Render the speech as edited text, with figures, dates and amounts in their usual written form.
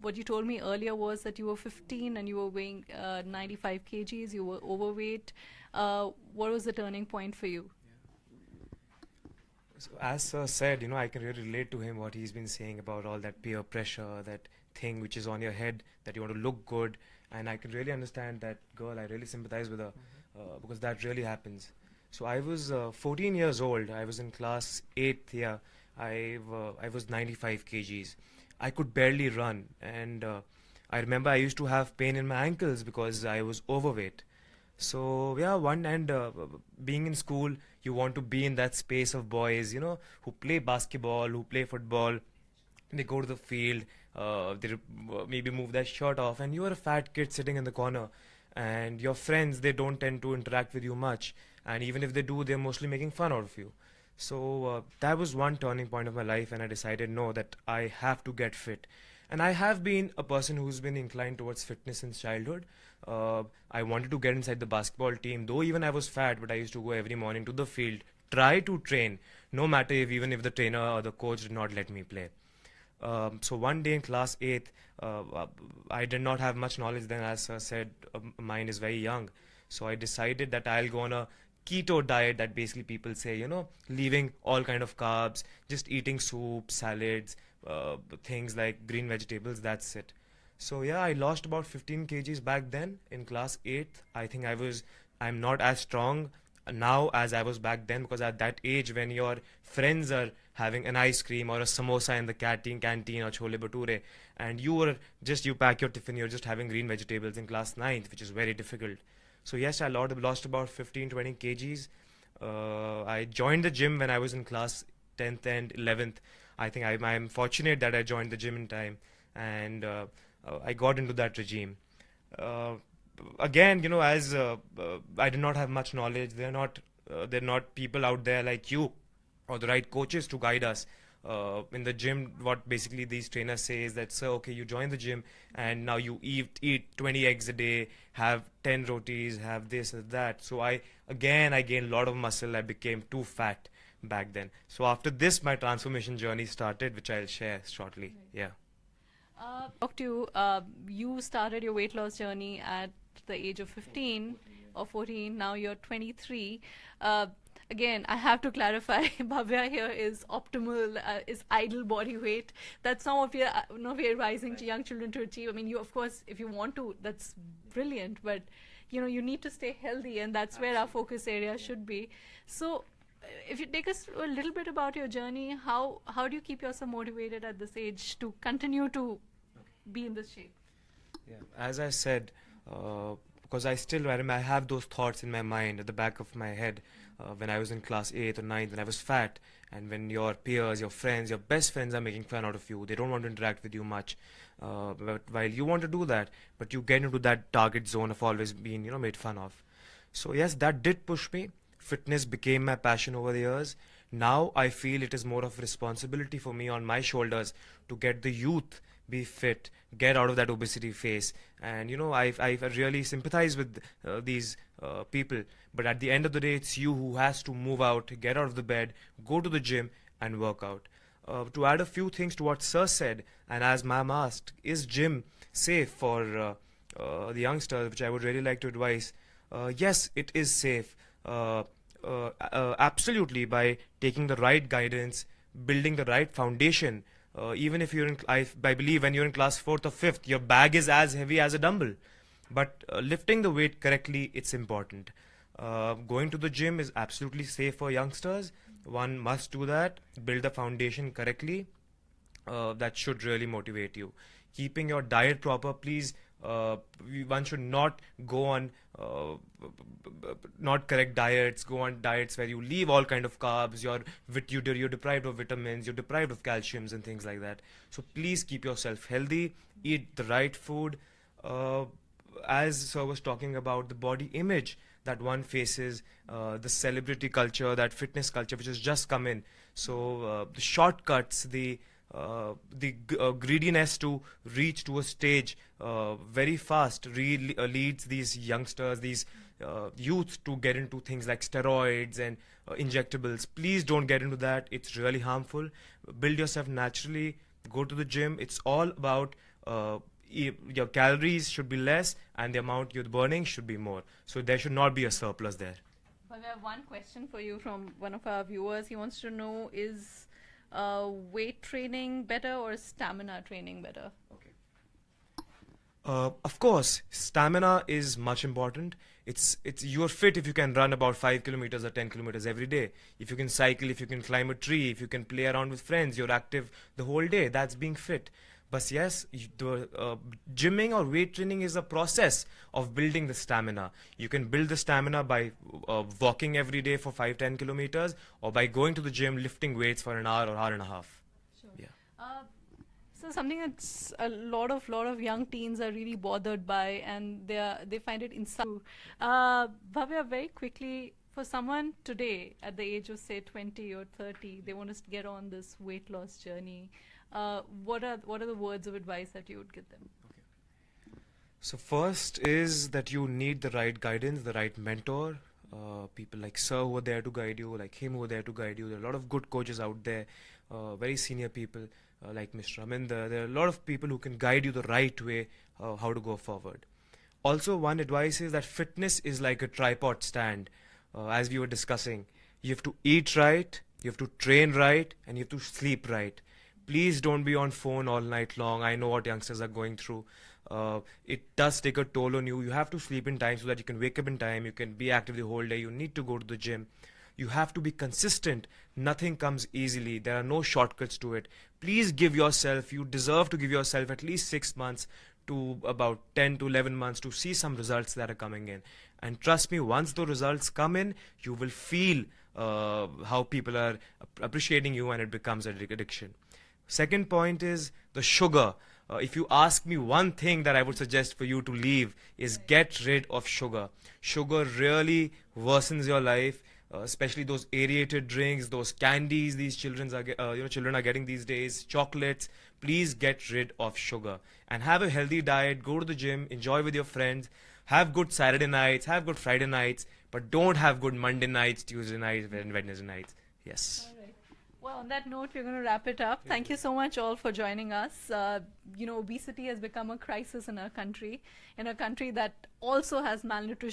What you told me earlier was that you were 15 and you were weighing 95 kgs, you were overweight. What was the turning point for you? So as Sir said, I can really relate to him what he's been saying about all that peer pressure, that thing which is on your head that you want to look good, and I can really understand that girl. I really sympathize with her because that really happens. So I was 14 years old. I was in class 8th. Yeah, I was 95 kgs. I could barely run, and I remember I used to have pain in my ankles because I was overweight. So yeah, one and being in school, you want to be in that space of boys, who play basketball, who play football. They go to the field, maybe move their shirt off, and you are a fat kid sitting in the corner. And your friends, they don't tend to interact with you much, and even if they do, they're mostly making fun out of you. So that was one turning point of my life, and I decided no, that I have to get fit. And I have been a person who's been inclined towards fitness since childhood. I wanted to get inside the basketball team, though even I was fat, but I used to go every morning to the field, try to train, no matter if even if the trainer or the coach did not let me play. So one day in class 8th, I did not have much knowledge then, as I said, mine is very young. So I decided that I'll go on a keto diet, that basically people say, leaving all kind of carbs, just eating soup, salads, things like green vegetables, that's it. So yeah, I lost about 15 kgs back then in class 8th. I'm not as strong now as I was back then, because at that age when your friends are having an ice cream or a samosa in the canteen or chole bhature, and you pack your tiffin, you're just having green vegetables in class 9th, which is very difficult. So yes, I lost about 15, 20 kgs. I joined the gym when I was in class 10th and 11th. I think I'm fortunate that I joined the gym in time, and I got into that regime. Uh, Again, as I did not have much knowledge, there are not people out there like you or the right coaches to guide us. In the gym, what basically these trainers say is that, sir, okay, you join the gym and now you eat 20 eggs a day, have 10 rotis, have this and that. So I gained a lot of muscle. I became too fat back then. So after this, my transformation journey started, which I'll share shortly. Yeah. Talk to you. You started your weight loss journey at the age of 15 or 14. Now you're 23. Again, I have to clarify. Bhavya here is optimal, is ideal body weight. That's not what we are advising to young children to achieve. I mean, you of course, if you want to, that's brilliant. But you need to stay healthy, and that's where our focus area should be. So, if you take us a little bit about your journey, how do you keep yourself motivated at this age to continue to be in this shape? Yeah, as I said, because I have those thoughts in my mind at the back of my head when I was in class 8th or 9th, when I was fat, and when your peers, your friends, your best friends are making fun out of you, they don't want to interact with you much. But while you want to do that, but you get into that target zone of always being, made fun of. So yes, that did push me. Fitness became my passion over the years. Now I feel it is more of a responsibility for me on my shoulders to get the youth be fit, get out of that obesity phase. And I really sympathize with these people. But at the end of the day, it's you who has to move out, get out of the bed, go to the gym, and work out. To add a few things to what Sir said, and as ma'am asked, is gym safe for the youngsters, which I would really like to advise. Yes, it is safe. Absolutely, by taking the right guidance, building the right foundation. Even if I believe when you're in class 4th or 5th, your bag is as heavy as a dumbbell. But lifting the weight correctly, it's important. Going to the gym is absolutely safe for youngsters. One must do that, build the foundation correctly. That should really motivate you. Keeping your diet proper, please. One should not go on not correct diets. Go on diets where you leave all kind of carbs. You're deprived of vitamins. You're deprived of calciums and things like that. So please keep yourself healthy. Eat the right food. Uh, as Sir was talking about the body image that one faces, the celebrity culture, that fitness culture which has just come in. So the shortcuts, the greediness to reach to a stage very fast leads these youngsters, these youth to get into things like steroids and injectables. Please don't get into that. It's really harmful. Build yourself naturally. Go to the gym. It's all about your calories should be less and the amount you're burning should be more. So there should not be a surplus there. But we have one question for you from one of our viewers. He wants to know, is weight training better or stamina training better? Of course, stamina is much important. It's you're fit if you can run about 5 kilometers or 10 kilometers every day. If you can cycle, if you can climb a tree, if you can play around with friends, you're active the whole day. That's being fit. But yes, the gymming or weight training is a process of building the stamina. You can build the stamina by walking every day for 5-10 kilometers, or by going to the gym, lifting weights for an hour or hour and a half. Sure. Yeah. So something that's a lot of young teens are really bothered by, and they find it insulting. Bhavya, very quickly, for someone today at the age of say 20 or 30, they want to get on this weight loss journey. What are the words of advice that you would give them? So first is that you need the right guidance, the right mentor. People like Sir who are there to guide you, like him who are there to guide you. There are a lot of good coaches out there, very senior people like Mr. Aminder. There are a lot of people who can guide you the right way, how to go forward. Also, one advice is that fitness is like a tripod stand, as we were discussing. You have to eat right, you have to train right, and you have to sleep right. Please don't be on phone all night long. I know what youngsters are going through. It does take a toll on you. You have to sleep in time so that you can wake up in time. You can be active the whole day. You need to go to the gym. You have to be consistent. Nothing comes easily. There are no shortcuts to it. Please give yourself, you deserve to give yourself at least 6 months to about 10 to 11 months to see some results that are coming in. And trust me, once the results come in, you will feel how people are appreciating you, and it becomes an addiction. Second point is the sugar. If you ask me, one thing that I would suggest for you to leave is get rid of sugar. Sugar really worsens your life, especially those aerated drinks, those candies these children are getting these days, chocolates. Please get rid of sugar and have a healthy diet. Go to the gym, enjoy with your friends, have good Saturday nights, have good Friday nights, but don't have good Monday nights, Tuesday nights, and Wednesday nights. Yes. All right. Well, on that note, we're going to wrap it up. Thank you so much all for joining us. Obesity has become a crisis in a country that also has malnutrition.